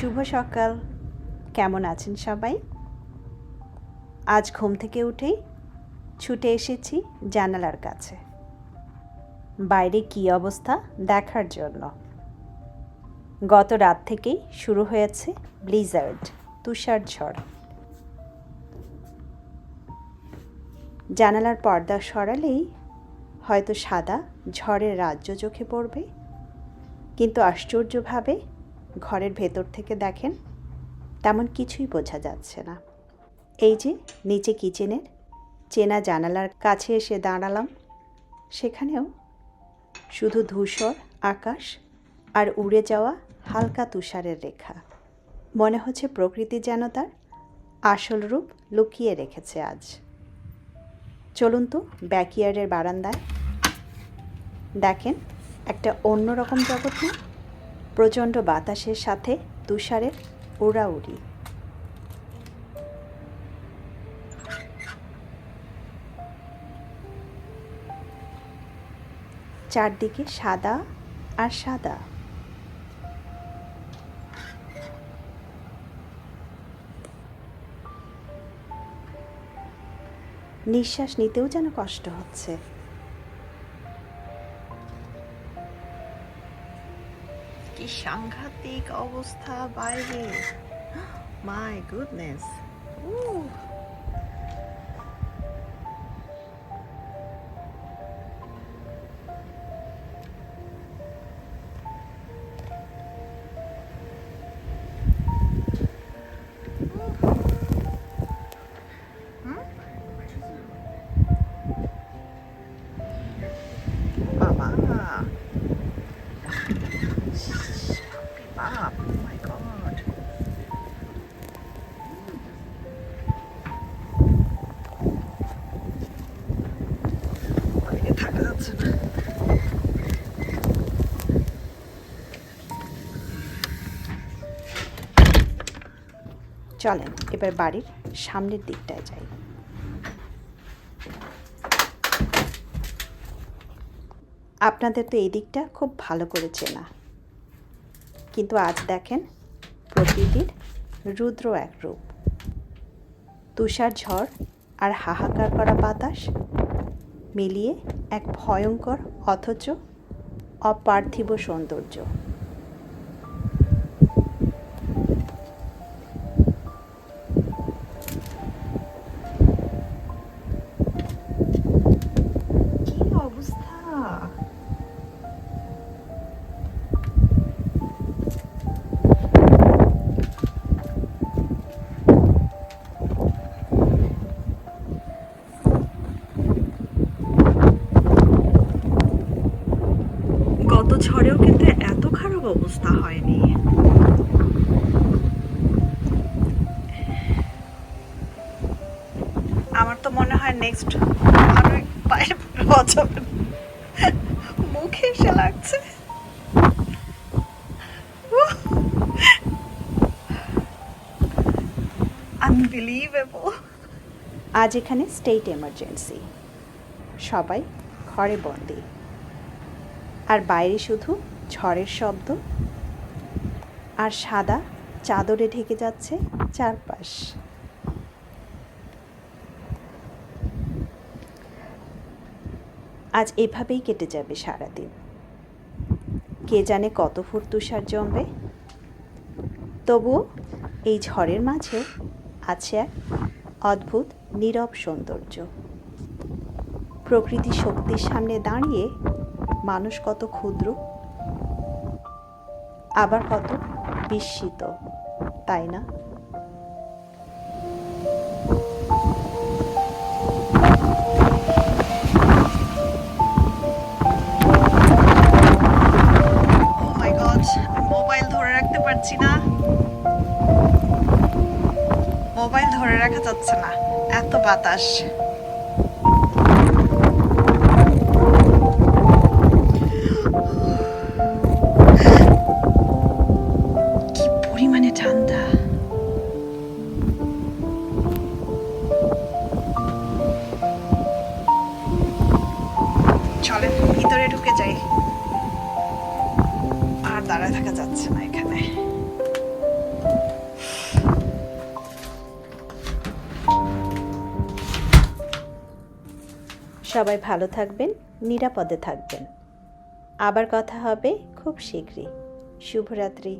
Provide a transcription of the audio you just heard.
শুভ সকাল। কেমন আছেন সবাই? আজ ঘুম থেকে উঠেই ছুটে এসেছি জানালার কাছে, বাইরে কী অবস্থা দেখার জন্য। গত রাত থেকেই শুরু হয়েছে ব্লিজার্ড, তুষার ঝড়। জানালার পর্দা সরালেই হয়তো সাদা ঝড়ের রাজ্য চোখে পড়বে, কিন্তু আশ্চর্যভাবে ঘরের ভেতর থেকে দেখেন তেমন কিছুই বোঝা যাচ্ছে না। এই যে নিচে কিচেনের চেনা জানালার কাছে এসে দাঁড়ালাম, সেখানেও শুধু ধূসর আকাশ আর উড়ে যাওয়া হালকা তুষারের রেখা। মনে হচ্ছে প্রকৃতি যেন তার আসল রূপ লুকিয়ে রেখেছে আজ। চলুন তো ব্যাকইয়ার্ডের বারান্দায় দেখেন একটা অন্যরকম জগৎ না? প্রচণ্ড বাতাসের সাথে তুষারের উড়াউড়ি। চারদিকে সাদা আর সাদা। নিঃশ্বাস নিতেও যেন কষ্ট হচ্ছে। কি সাংঘাতিক অবস্থা বাইরে! My goodness! বাবা, বাপ, oh my God! থাকা যাচ্ছে না। চলেন এবার বাড়ির সামনের দিকটায় যাই। আপনাদের তো এই দিকটা খুব ভালো করে চেনা, কিন্তু আজ দেখেন প্রকৃতির রুদ্র এক রূপ। তুষার ঝড় আর হাহাকার করা বাতাস মিলিয়ে এক ভয়ঙ্কর অথচ অপার্থিব সৌন্দর্য। কি অবস্থা! গত ঝড়েও কিন্তু এত খারাপ অবস্থা হয়নি। আমার তো মনে হয় নেক্সট আরো পায়ে বাঁচাবে, মুখে এসে লাগছে। আনবিলিভেবল! আজ এখানে স্টেট এমার্জেন্সি, সবাই ঘরে বন্দি, আর বাইরে শুধু ঝড়ের শব্দ আর সাদা চাদরে ঢেকে যাচ্ছে চারপাশ। আজ এভাবেই কেটে যাবে সারাদিন। কে জানে কত ফুট তুষার জমবে। তবুও এই ঝড়ের মাঝে আছে এক অদ্ভুত নীরব সৌন্দর্য। প্রকৃতি শক্তির সামনে দাঁড়িয়ে মানুষ কত ক্ষুদ্র, আবার কত বিস্মিত, তাই না? মোবাইল ধরে রাখতে পারছি না, মোবাইল ধরে রাখা যাচ্ছে না, এত বাতাস। কি পরিমাণে ঠান্ডা! চলেন ভিতরে ঢুকে যাই, আর দাঁড়ায় থাকা যাচ্ছে না এখানে। সবাই ভালো থাকবেন, নিরাপদে থাকবেন। আবার কথা হবে খুব শীঘ্রই। শুভরাত্রি।